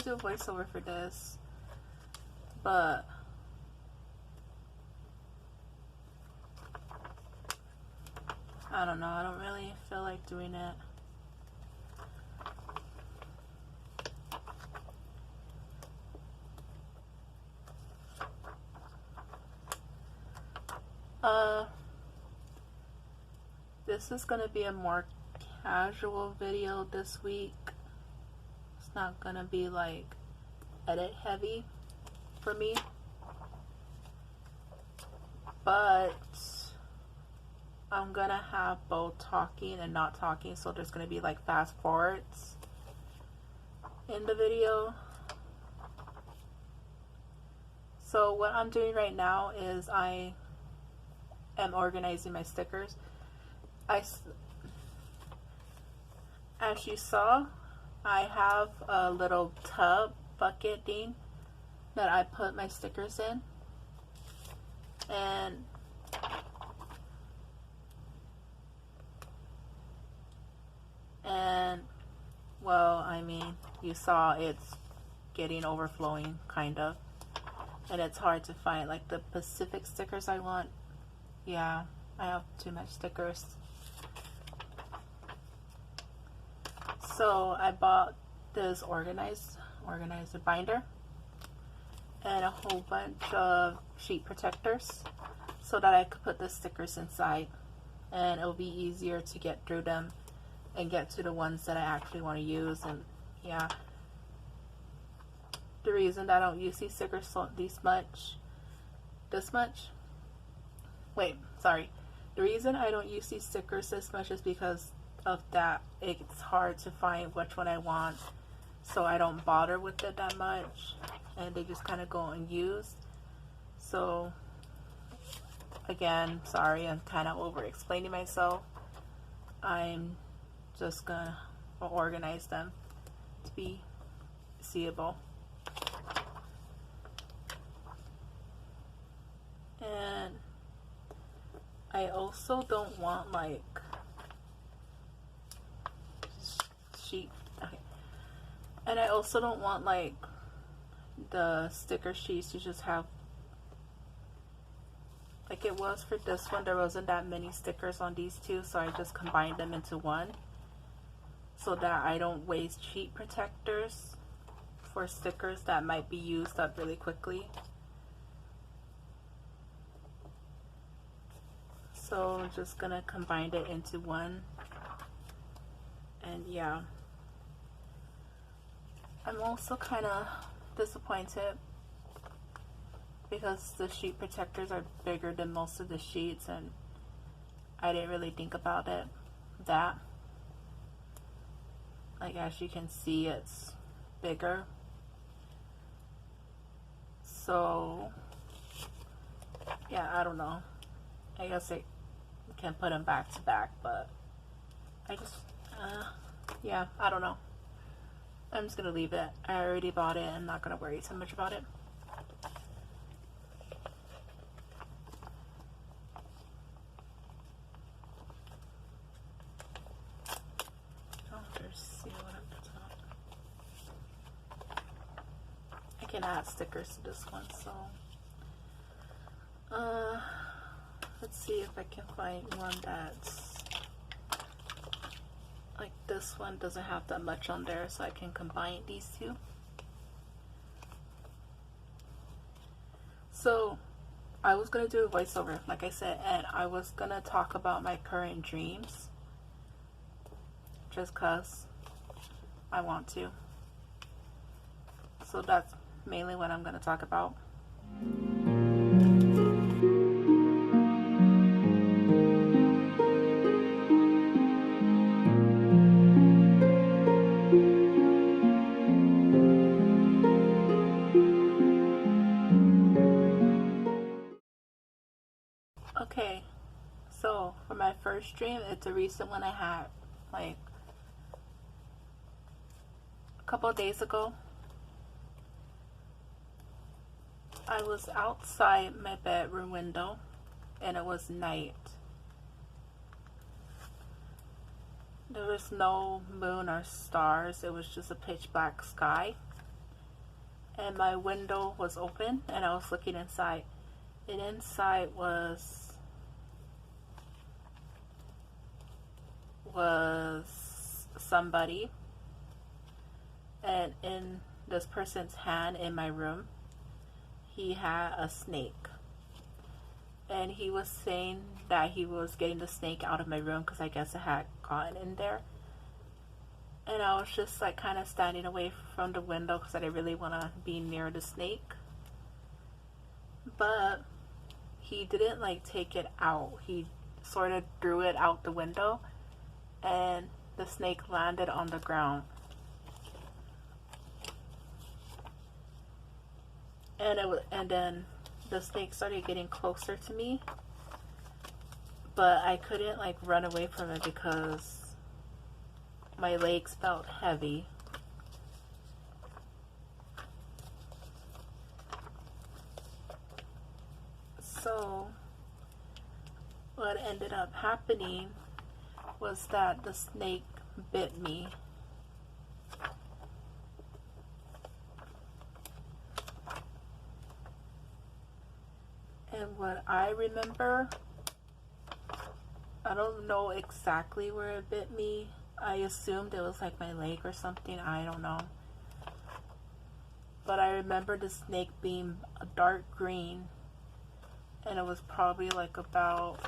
do a voiceover for this, but I don't know. I don't really feel like doing it. This is gonna be a more casual video this week. It's not gonna be like edit heavy for me, but I'm gonna have both talking and not talking, so there's gonna be like fast forwards in the video. So what I'm doing right now is I am organizing my stickers. As you saw, I have a little tub bucket thing that I put my stickers in, and well, I mean, you saw it's getting overflowing kind of, and it's hard to find like the specific stickers I want. Yeah, I have too much stickers. So I bought this organizer binder and a whole bunch of sheet protectors so that I could put the stickers inside, and it'll be easier to get through them and get to the ones that I actually want to use. And yeah, the reason that I don't use these stickers the reason I don't use these stickers this much is because of that. It's hard to find which one I want, so I don't bother with it that much, and they just kind of go unused. So again, sorry, I'm kind of over explaining myself. I'm just gonna organize them to be seeable. And I also don't want like sheet. Okay. And I also don't want like the sticker sheets to just have, like it was for this one, there wasn't that many stickers on these two, so I just combined them into one so that I don't waste sheet protectors for stickers that might be used up really quickly. So I'm just gonna combine it into one. And yeah, I'm also kind of disappointed because the sheet protectors are bigger than most of the sheets, and I didn't really think about it that, like, as you can see, it's bigger. So yeah, I don't know, I guess I can put them back to back, but I just yeah, I don't know. I'm just gonna leave it. I already bought it. I'm not gonna worry too much about it. Oh, there's seal at the top. I can add stickers to this one, so let's see if I can find one that's like this one. Doesn't have that much on there, so I can combine these two. So I was gonna do a voiceover, like I said, and I was gonna talk about my current dreams just cause I want to. So that's mainly what I'm gonna talk about. Okay, so for my first dream, it's a recent one I had like a couple of days ago. I was outside my bedroom window and it was night. There was no moon or stars, it was just a pitch black sky. and my window was open and I was looking inside, and inside was somebody, and in this person's hand in my room he had a snake, and he was saying that he was getting the snake out of my room because I guess it had gotten in there. And I was just like kind of standing away from the window because I didn't really want to be near the snake. But he didn't like take it out. He sort of threw it out the window, and the snake landed on the ground. And then the snake started getting closer to me, but I couldn't like run away from it because my legs felt heavy. So what ended up happening was that the snake bit me. And what I remember, I don't know exactly where it bit me. I assumed it was like my leg or something, I don't know. But I remember the snake being a dark green, and it was probably like about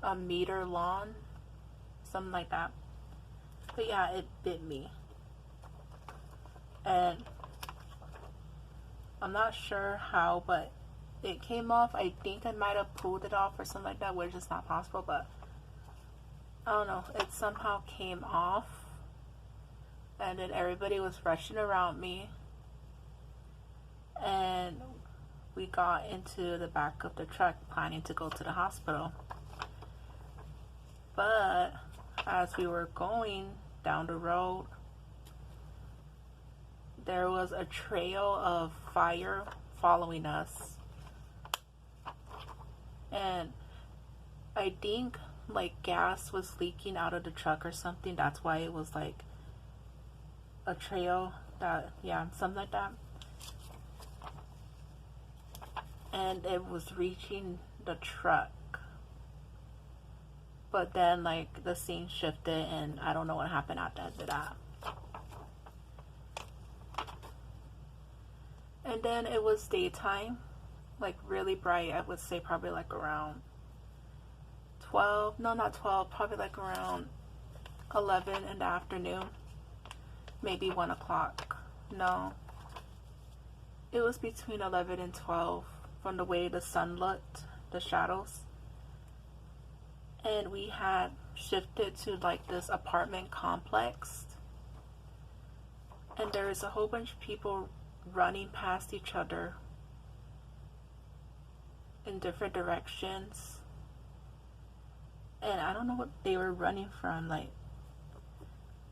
a meter long, something like that. But yeah, it bit me. And I'm not sure how, but it came off. I think I might have pulled it off or something like that, which is not possible, but I don't know, it somehow came off, and then everybody was rushing around me, and we got into the back of the truck planning to go to the hospital. But as we were going down the road, there was a trail of fire following us, and I think like gas was leaking out of the truck or something. That's why it was like a trail, that, yeah, something like that. And it was reaching the truck, but then like the scene shifted and I don't know what happened after that. And then it was daytime, like really bright. I would say probably like around 12, no, not 12, probably like around 11 in the afternoon, maybe 1 o'clock. No, it was between 11 and 12 from the way the sun looked, the shadows. And we had shifted to like this apartment complex, and there was a whole bunch of people running past each other in different directions. And I don't know what they were running from. Like,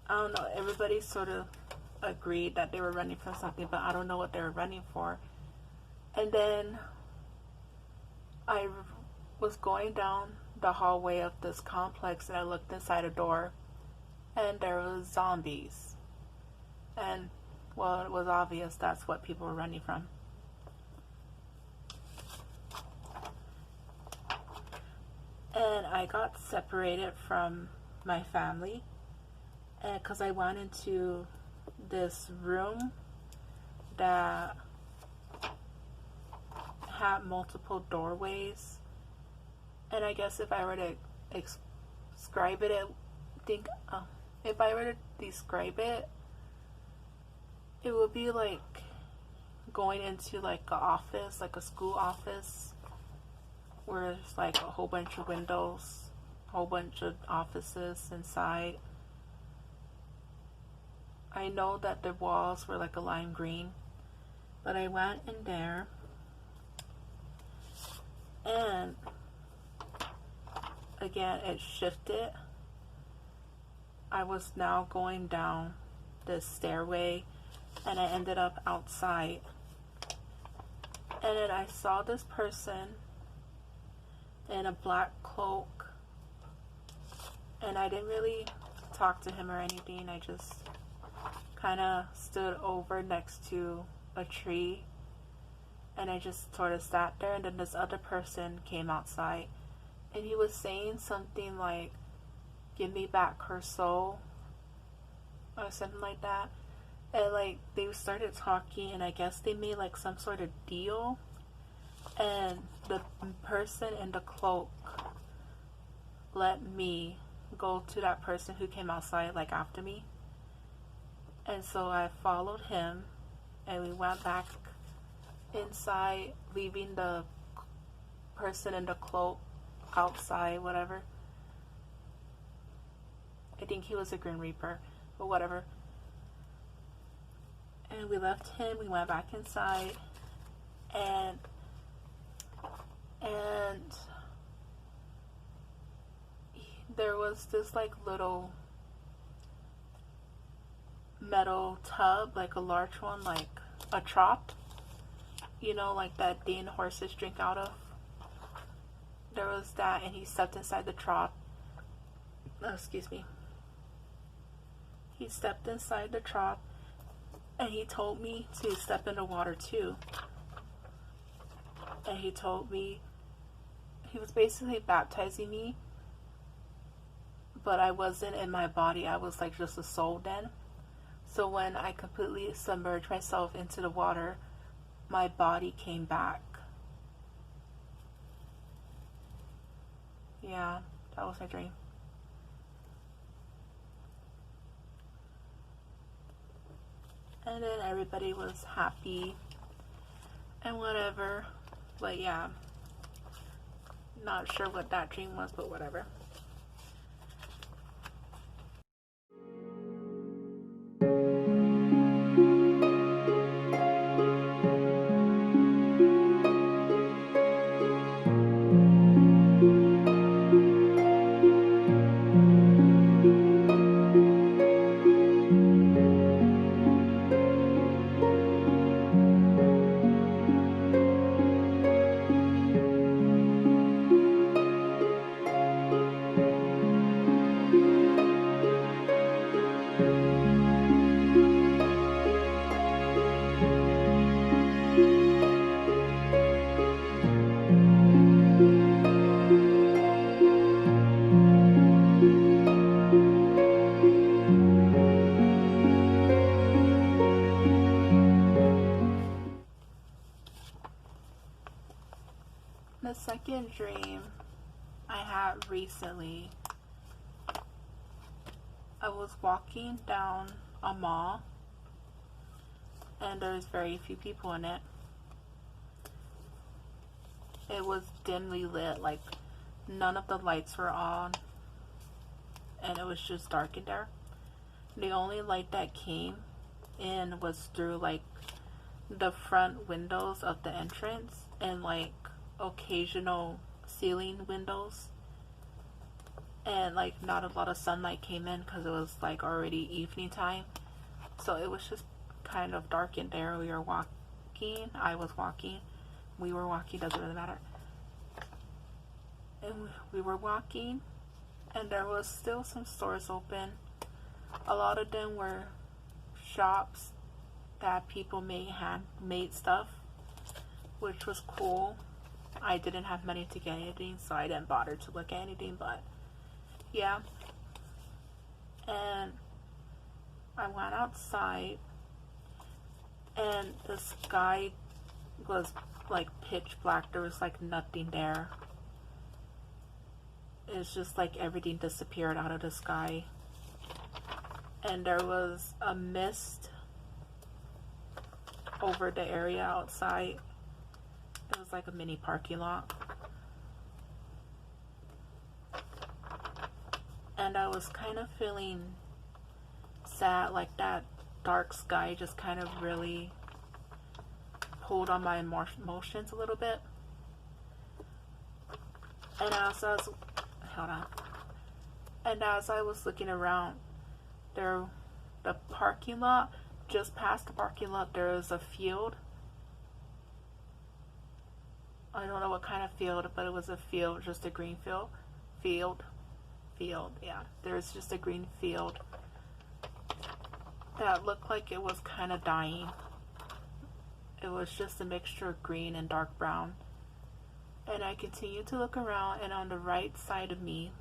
I don't know, everybody sort of agreed that they were running from something, but I don't know what they were running for. And then I was going down the hallway of this complex, and I looked inside a door, and there was zombies. And well, it was obvious that's what people were running from. And I got separated from my family, and because I went into this room that had multiple doorways, and I guess if I were to describe it, if I were to describe it, it would be like going into like an office, like a school office, where there's like a whole bunch of windows, a whole bunch of offices inside. I know that the walls were like a lime green, but I went in there, and again it shifted. I was now going down this stairway, and I ended up outside, and then I saw this person in a black cloak, and I didn't really talk to him or anything. I just kind of stood over next to a tree, and I just sort of sat there, and then this other person came outside, and he was saying something like, "Give me back her soul," or something like that. And like they started talking, and I guess they made like some sort of deal, and the person in the cloak let me go to that person who came outside like after me. And so I followed him, and we went back inside, leaving the person in the cloak outside, whatever. I think he was a Grim Reaper, but whatever. And we left him, we went back inside, and there was this like little metal tub, like a large one, like a trough, you know, like that Dean horses drink out of. There was that, and he stepped inside the trough. Oh, excuse me. He stepped inside the trough, and he told me to step in the water too. And he told me, he was basically baptizing me, but I wasn't in my body. I was like just a soul then. So when I completely submerged myself into the water, my body came back. Yeah, that was my dream. And then everybody was happy and whatever. But yeah, not sure what that dream was, but whatever. The second dream I had recently, I was walking down a mall, and there's very few people in it. It was dimly lit, like none of the lights were on, and it was just dark in there. The only light that came in was through like the front windows of the entrance and like occasional ceiling windows, and like not a lot of sunlight came in because it was like already evening time, so it was just kind of dark in there. We were walking, I was walking, we were walking, doesn't really matter. And we were walking, and there was still some stores open. A lot of them were shops that people made handmade stuff, which was cool. I didn't have money to get anything, so I didn't bother to look at anything, but yeah. And I went outside, and the sky was like pitch black. There was like nothing there. It's just like everything disappeared out of the sky. And there was a mist over the area outside. It was like a mini parking lot. And I was kind of feeling sad, like that dark sky just kind of really pulled on my emotions a little bit. And as I was, hold on. And as I was looking around, the parking lot, just past the parking lot, there was a field. I don't know what kind of field, but it was a field, just a green field. Field, yeah. There's just a green field. that looked like it was kind of dying. It was just a mixture of green and dark brown. And I continued to look around, and on the right side of me,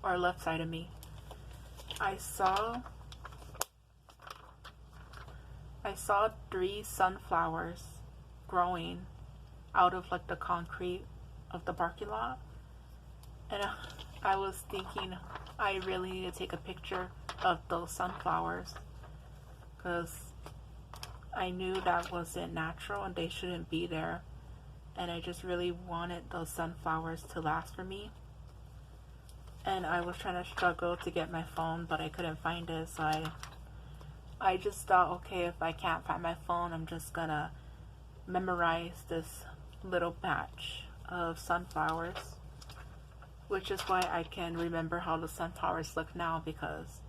or left side of me, I saw 3 sunflowers growing out of like the concrete of the parking lot. And I was thinking I really need to take a picture of those sunflowers, because I knew that wasn't natural and they shouldn't be there, and I just really wanted those sunflowers to last for me. And I was trying to struggle to get my phone, but I couldn't find it, so I just thought, okay, if I can't find my phone, I'm just gonna memorize this little batch of sunflowers, which is why I can remember how the sunflowers look now, because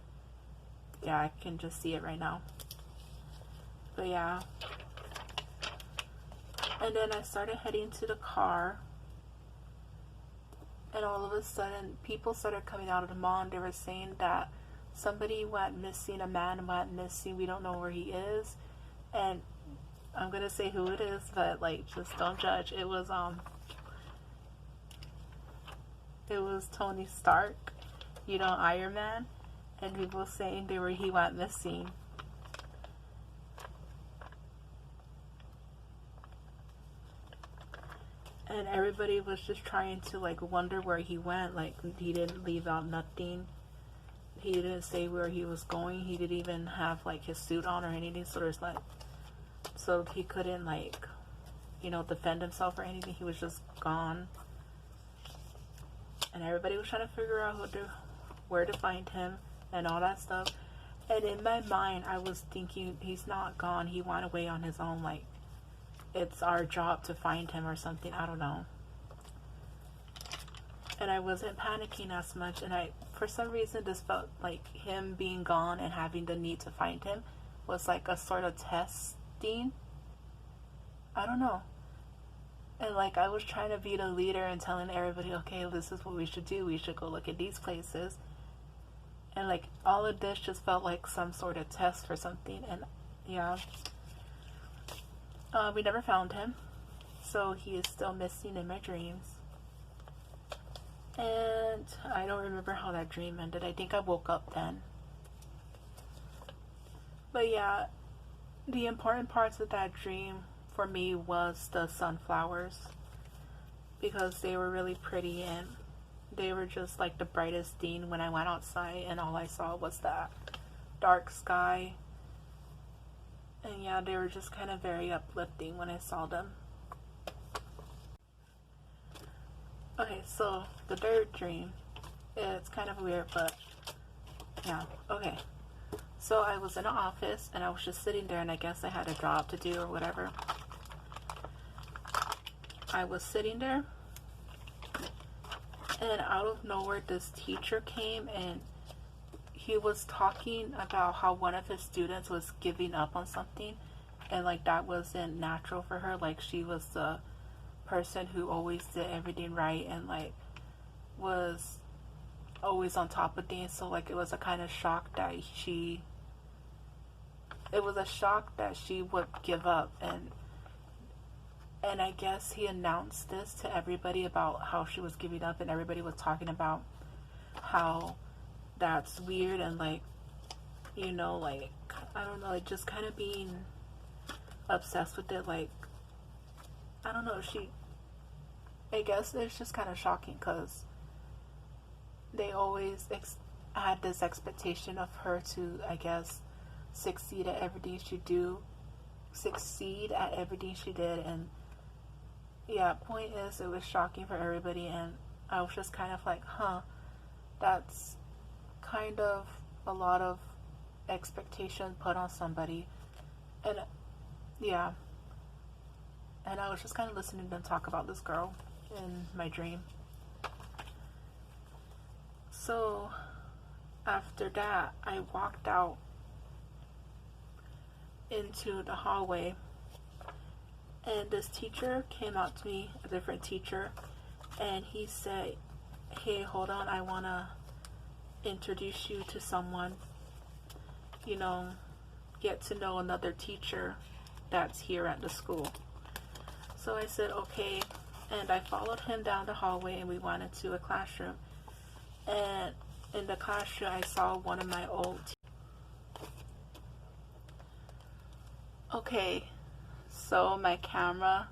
yeah, I can just see it right now. But yeah, and then I started heading to the car, and all of a sudden people started coming out of the mall, and they were saying that somebody went missing, a man went missing, we don't know where he is. And I'm gonna say who it is, but like, just don't judge. It was Tony Stark, you know, Iron Man, and people saying he went missing. And everybody was just trying to like wonder where he went. Like, he didn't leave out nothing. He didn't say where he was going. He didn't even have like his suit on or anything. So there's like, so he couldn't like, you know, defend himself or anything. He was just gone. And everybody was trying to figure out where to find him and all that stuff. And in my mind, I was thinking, he's not gone. He went away on his own. Like, it's our job to find him or something. I don't know. And I wasn't panicking as much. And for some reason, this felt like him being gone and having the need to find him was like a sort of testing. I don't know. And like, I was trying to be the leader and telling everybody, okay, this is what we should do. We should go look at these places. And like, all of this just felt like some sort of test for something. And yeah, we never found him. So he is still missing in my dreams. And I don't remember how that dream ended. I think I woke up then. But yeah, the important parts of that dream for me was the sunflowers, because they were really pretty, and they were just like the brightest thing when I went outside, and all I saw was that dark sky. And yeah, they were just kind of very uplifting when I saw them. Okay, so the third dream, it's kind of weird, but yeah, okay. So I was in an office, and I was just sitting there, and I guess I had a job to do or whatever. I was sitting there, and out of nowhere, this teacher came, and he was talking about how one of his students was giving up on something, and like, that wasn't natural for her. Like, she was the person who always did everything right, and like, was always on top of things. So like, it was a kind of shock that she would give up. And I guess he announced this to everybody about how she was giving up, and everybody was talking about how that's weird, and like, you know, like, I don't know, like, just kind of being obsessed with it. Like, I don't know, I guess it's just kind of shocking, because they always had this expectation of her to, I guess, succeed at everything she did. And yeah, point is, it was shocking for everybody, and I was just kind of like, huh, that's kind of a lot of expectation put on somebody. And yeah, and I was just kind of listening to them talk about this girl in my dream. So after that, I walked out into the hallway, and this teacher came out to me, a different teacher, and he said, hey, hold on, I want to introduce you to someone. you know, get to know another teacher that's here at the school. So I said, okay. And I followed him down the hallway and we went into a classroom. And in the classroom, I saw one of my old teachers. Okay, so my camera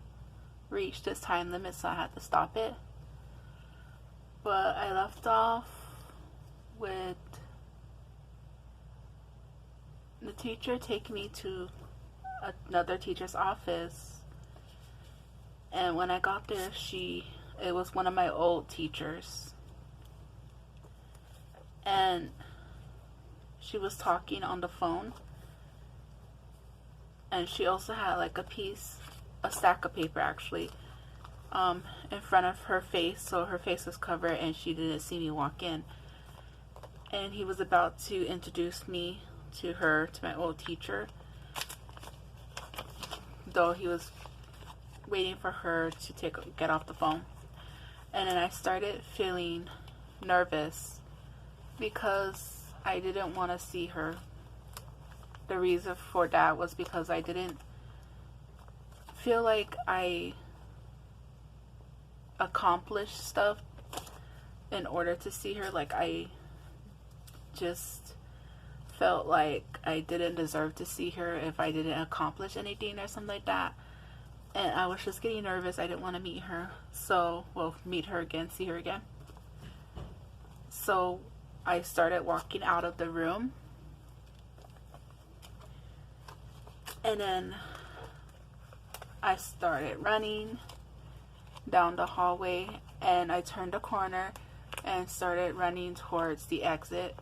reached its time limit, so I had to stop it. But I left off with the teacher taking me to another teacher's office. And when I got there, it was one of my old teachers. And she was talking on the phone. And she also had like a stack of paper actually, in front of her face, so her face was covered and she didn't see me walk in. And he was about to introduce me to my old teacher, though he was waiting for her to get off the phone. And then I started feeling nervous because I didn't want to see her. The reason for that was because I didn't feel like I accomplished stuff in order to see her. Like, I just felt like I didn't deserve to see her if I didn't accomplish anything or something like that. And I was just getting nervous. I didn't want to meet her. So, well, meet her again, see her again. So I started walking out of the room. And then I started running down the hallway, and I turned a corner and started running towards the exit.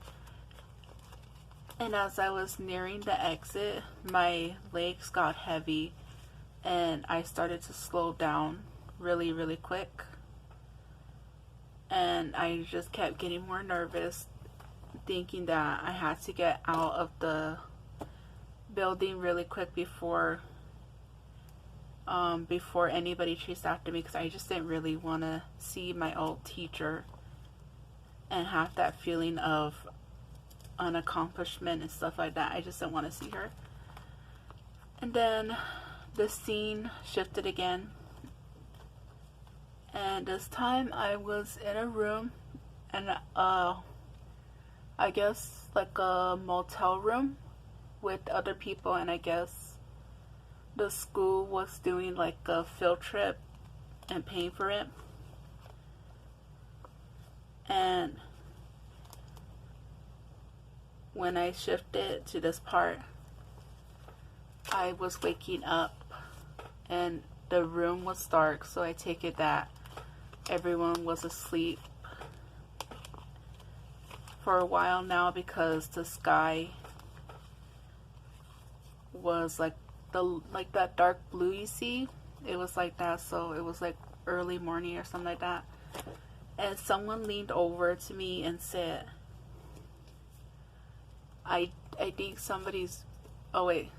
And as I was nearing the exit, my legs got heavy and I started to slow down really, really quick. And I just kept getting more nervous, thinking that I had to get out of the building really quick before anybody chased after me, because I just didn't really want to see my old teacher and have that feeling of an accomplishment and stuff like that. I just didn't want to see her. And then the scene shifted again, and this time I was in a room, and I guess like a motel room with other people, and I guess the school was doing like a field trip and paying for it. And when I shifted to this part, I was waking up and the room was dark, so I take it that everyone was asleep for a while now, because the sky was like that dark blue you see. It was like that, so it was like early morning or something like that. And someone leaned over to me and said, I think somebody's, oh wait,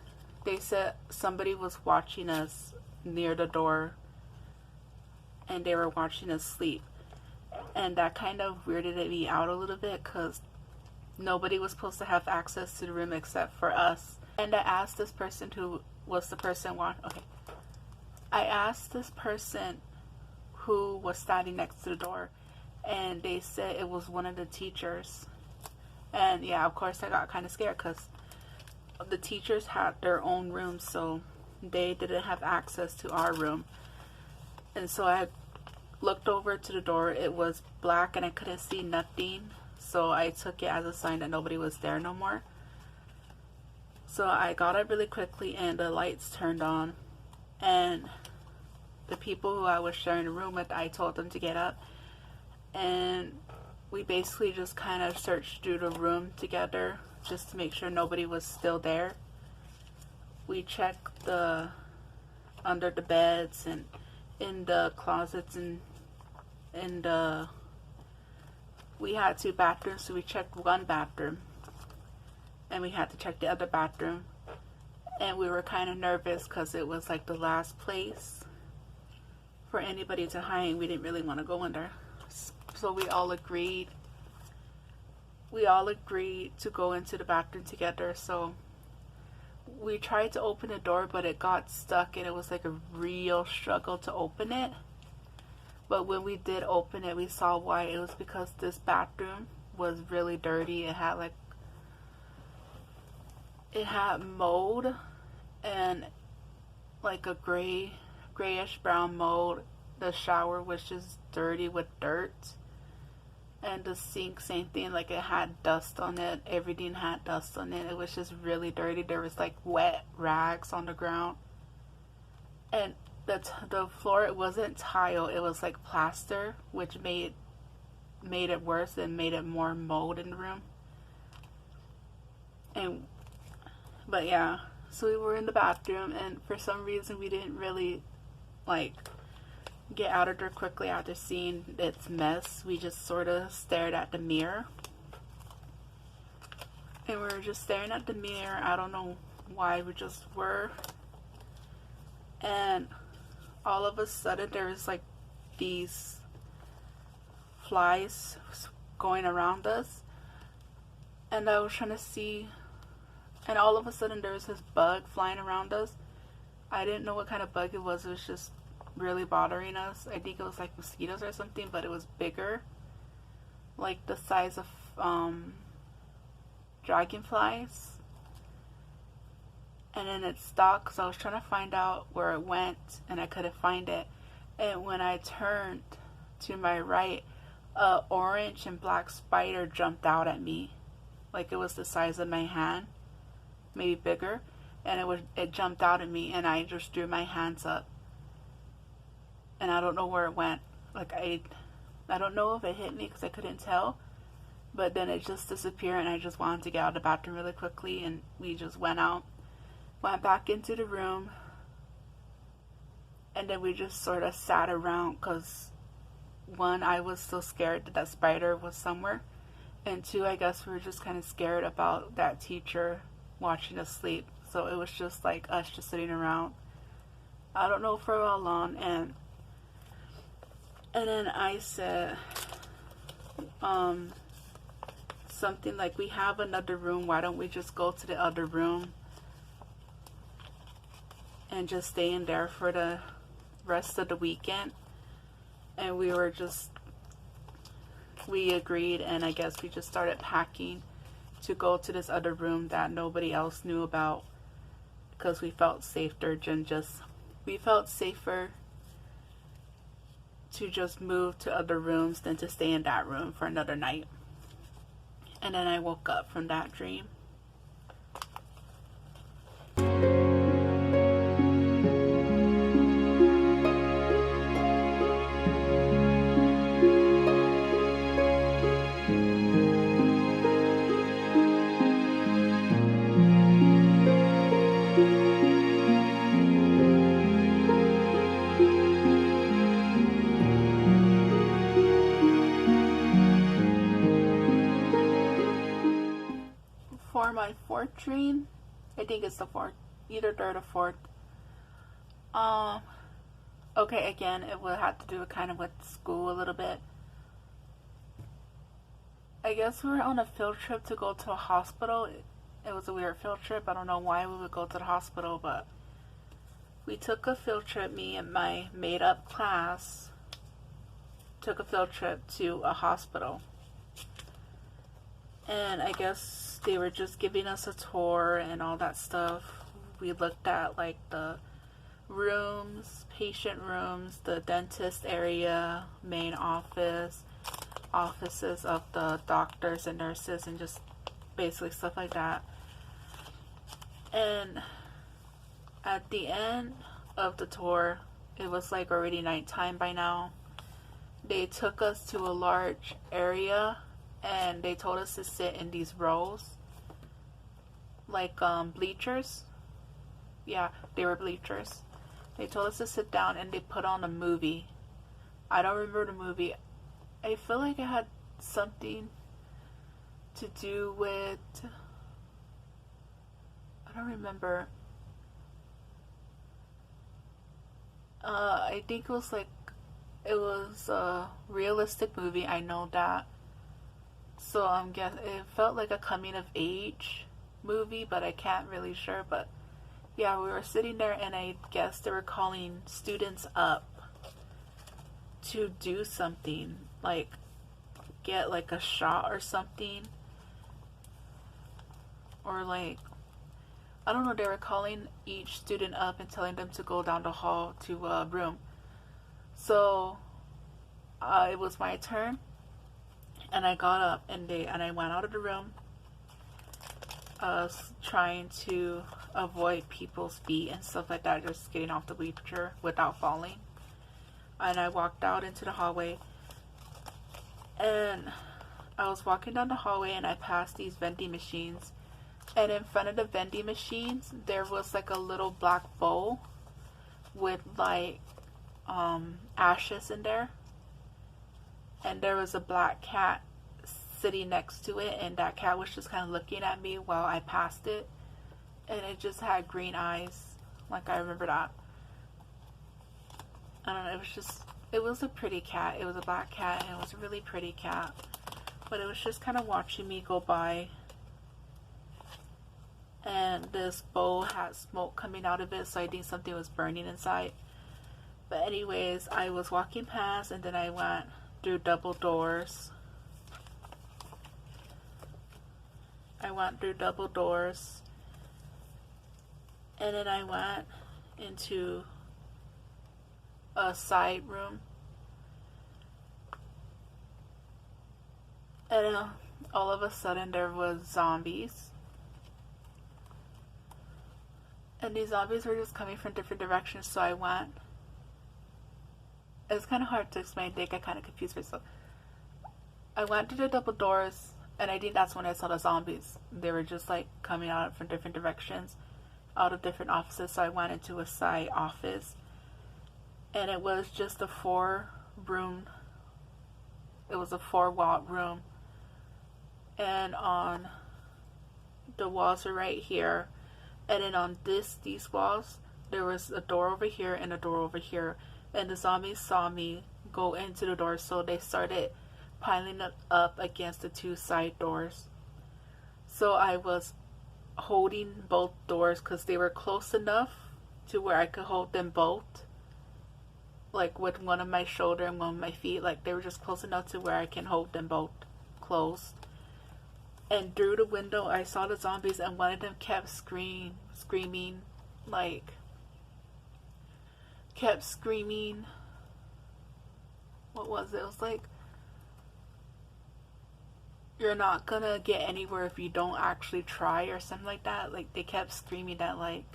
they said somebody was watching us near the door and they were watching us sleep. And that kind of weirded me out a little bit, because nobody was supposed to have access to the room except for us. And I asked this person who was the person I asked this person who was standing next to the door, and they said it was one of the teachers. And yeah, of course I got kind of scared, because the teachers had their own room, so they didn't have access to our room. And so I looked over to the door. It was black and I couldn't see nothing, so I took it as a sign that nobody was there no more. So I got up really quickly and the lights turned on, and the people who I was sharing a room with, I told them to get up, and we basically just kind of searched through the room together just to make sure nobody was still there. We checked under the beds and in the closets, and we had 2 bathrooms, so we checked one bathroom and we had to check the other bathroom. And we were kind of nervous because it was like the last place for anybody to hide. We didn't really want to go in there, so we all agreed we all agreed to go into the bathroom together. So we tried to open the door, but it got stuck, and it was like a real struggle to open it. But when we did open it, we saw why. It was because this bathroom was really dirty. It had mold, and like a grayish brown mold. The shower was just dirty with dirt, and the sink, same thing. Like, it had dust on it. Everything had dust on it. It was just really dirty. There was like wet rags on the ground, and the floor, it wasn't tile. It was like plaster, which made it worse and made it more mold in the room. But yeah, so we were in the bathroom, and for some reason we didn't really like get out of there quickly after seeing its mess. We just sort of stared at the mirror, and we were just staring at the mirror. I don't know why, we just were. And all of a sudden there was like these flies going around us, and I was trying to see, and all of a sudden there was this bug flying around us. I didn't know what kind of bug it was. It was just really bothering us. I think it was like mosquitoes or something, but it was bigger, like the size of dragonflies. And then it stopped because I was trying to find out where it went, and I couldn't find it. And when I turned to my right, a orange and black spider jumped out at me, like it was the size of my hand, maybe bigger, and it jumped out at me, and I just threw my hands up, and I don't know where it went. Like, I don't know if it hit me because I couldn't tell, but then it just disappeared, and I just wanted to get out of the bathroom really quickly, and we just went back into the room, and then we just sort of sat around because, one, I was so scared that spider was somewhere, and two, I guess we were just kind of scared about that teacher watching us sleep. So it was just like us just sitting around. I don't know for how long, and then I said something like, we have another room, why don't we just go to the other room and just stay in there for the rest of the weekend. And we agreed, and I guess we just started packing to go to this other room that nobody else knew about, because we felt safer to just move to other rooms than to stay in that room for another night. And then I woke up from that dream. For my fourth dream, I think it's the fourth, either third or fourth. Okay, again, it will have to do kind of with school a little bit. I guess we were on a field trip to go to a hospital. It was a weird field trip. I don't know why we would go to the hospital, but we took a field trip. Me and my made-up class took a field trip to a hospital. And I guess they were just giving us a tour and all that stuff. We looked at like the rooms, patient rooms, the dentist area, main office, offices of the doctors and nurses, and just basically stuff like that. And at the end of the tour, it was like already nighttime by now. They took us to a large area, and they told us to sit in these rows, like bleachers. Yeah, they were bleachers. They told us to sit down, and they put on a movie. I don't remember the movie. I feel like it had something to do with, I don't remember. I think it was a realistic movie, I know that. So it felt like a coming of age movie, but I can't really sure. But yeah, we were sitting there, and I guess they were calling students up to do something, like get like a shot or something, or like, I don't know, they were calling each student up and telling them to go down the hall to a room. So it was my turn, and I got up, and I went out of the room, trying to avoid people's feet and stuff like that, just getting off the bleacher without falling. And I walked out into the hallway, and I was walking down the hallway, and I passed these vending machines, and in front of the vending machines there was like a little black bowl with like ashes in there, and there was a black cat sitting next to it, and that cat was just kind of looking at me while I passed it, and it just had green eyes. Like, I remember that. I don't know, it was a pretty cat. It was a black cat, and it was a really pretty cat, but it was just kind of watching me go by. And this bowl had smoke coming out of it, so I think something was burning inside. But anyways, I was walking past, and then I went through double doors. And then I went into a side room, and all of a sudden there was zombies, and these zombies were just coming from different directions. So I went, it's kind of hard to explain. I think I kind of confused myself. I went to the double doors, and I think that's when I saw the zombies. They were just like coming out from different directions, out of different offices. So I went into a side office, and it was just a 4-wall room, and on the walls are right here, and then on these walls there was a door over here and a door over here, and the zombies saw me go into the door, so they started piling up against the 2 side doors. So I was holding both doors because they were close enough to where I could hold them both, like with one on my shoulder and one on my feet. Like, they were just close enough to where I can hold them both closed. And through the window I saw the zombies, and one of them kept screaming, what was it? It was like, you're not gonna get anywhere if you don't actually try, or something like that. Like, they kept screaming that, like,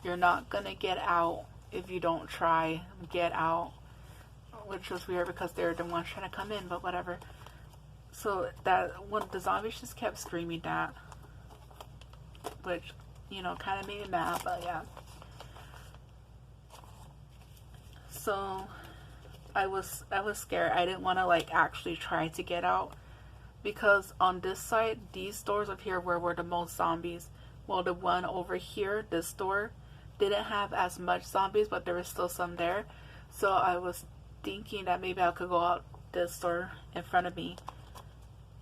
you're not gonna get out if you don't try, get out. Which was weird because they were the ones trying to come in, but whatever. So that one, the zombies just kept screaming that, which, you know, kind of made me mad, but yeah. So I was scared. I didn't want to like actually try to get out, because on this side, these doors up here were the most zombies. Well, the one over here, this door, didn't have as much zombies, but there was still some there. So I was thinking that maybe I could go out this door in front of me,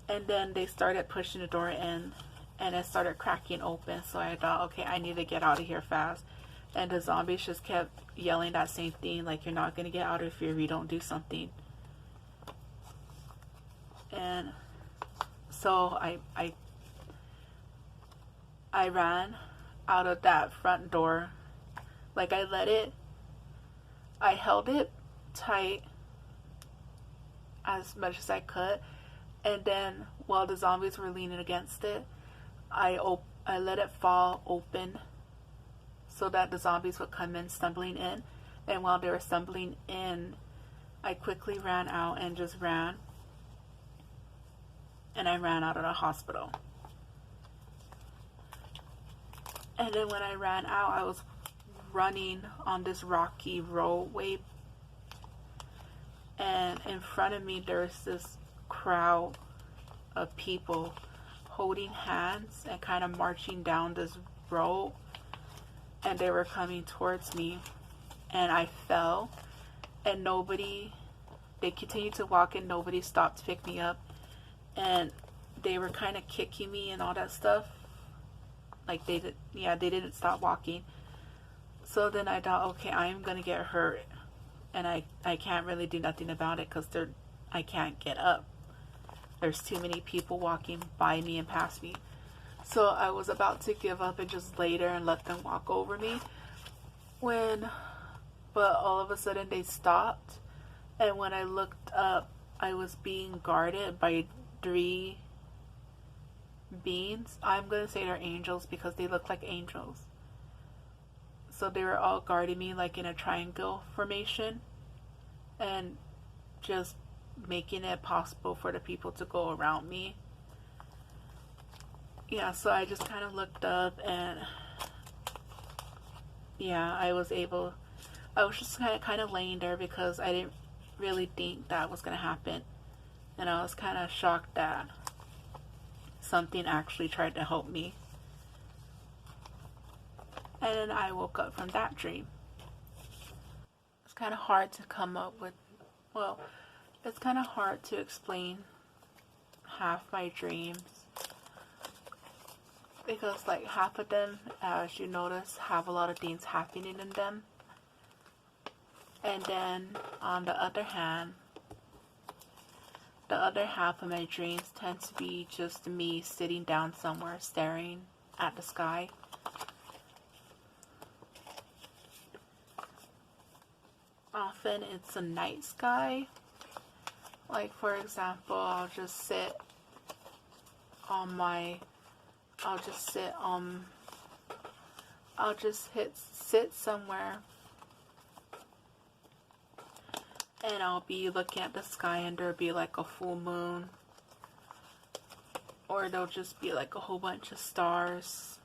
and then they started pushing the door in, and it started cracking open. So I thought, okay, I need to get out of here fast. And the zombies just kept yelling that same thing, like, you're not gonna get out of here if you don't do something. And so I ran out of that front door. Like, I held it tight as much as I could, and then while the zombies were leaning against it, I let it fall open so that the zombies would come in stumbling in. And while they were stumbling in, I quickly ran out and just ran, and I ran out of the hospital. And then when I ran out, I was running on this rocky roadway, and in front of me there's this crowd of people holding hands and kind of marching down this road, and they were coming towards me, and I fell, and nobody they continued to walk and nobody stopped to pick me up. And they were kind of kicking me and all that stuff. Like they didn't stop walking. So then I thought, okay, I'm gonna get hurt, and I can't really do nothing about it because I can't get up. There's too many people walking by me and past me. So I was about to give up and just lay there and let them walk over me. But all of a sudden they stopped, and when I looked up, I was being guarded by 3 beings. I'm gonna say they're angels because they look like angels. So they were all guarding me like in a triangle formation and just making it possible for the people to go around me. Yeah, so I just kind of looked up, and yeah, I was just kind of laying there because I didn't really think that was going to happen. And I was kind of shocked that something actually tried to help me. And then I woke up from that dream. It's kind of hard to come up with, well, it's kind of hard to explain half my dreams. Because like half of them, as you notice, have a lot of things happening in them. And then on the other hand, the other half of my dreams tend to be just me sitting down somewhere staring at the sky. Often it's a night sky. Like for example, I'll just sit sit somewhere, and I'll be looking at the sky, and there'll be like a full moon, or there'll just be like a whole bunch of stars,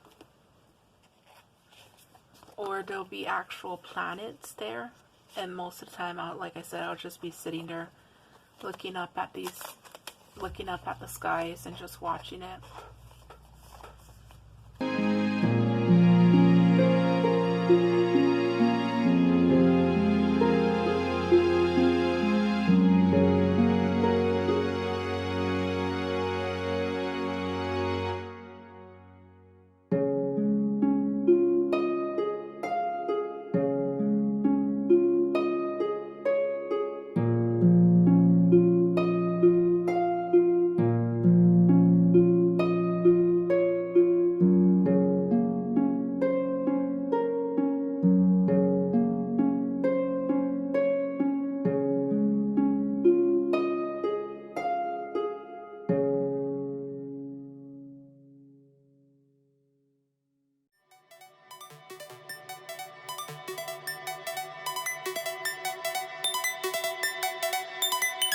or there'll be actual planets there. And most of the time, like I said, I'll just be sitting there looking up at the skies and just watching it.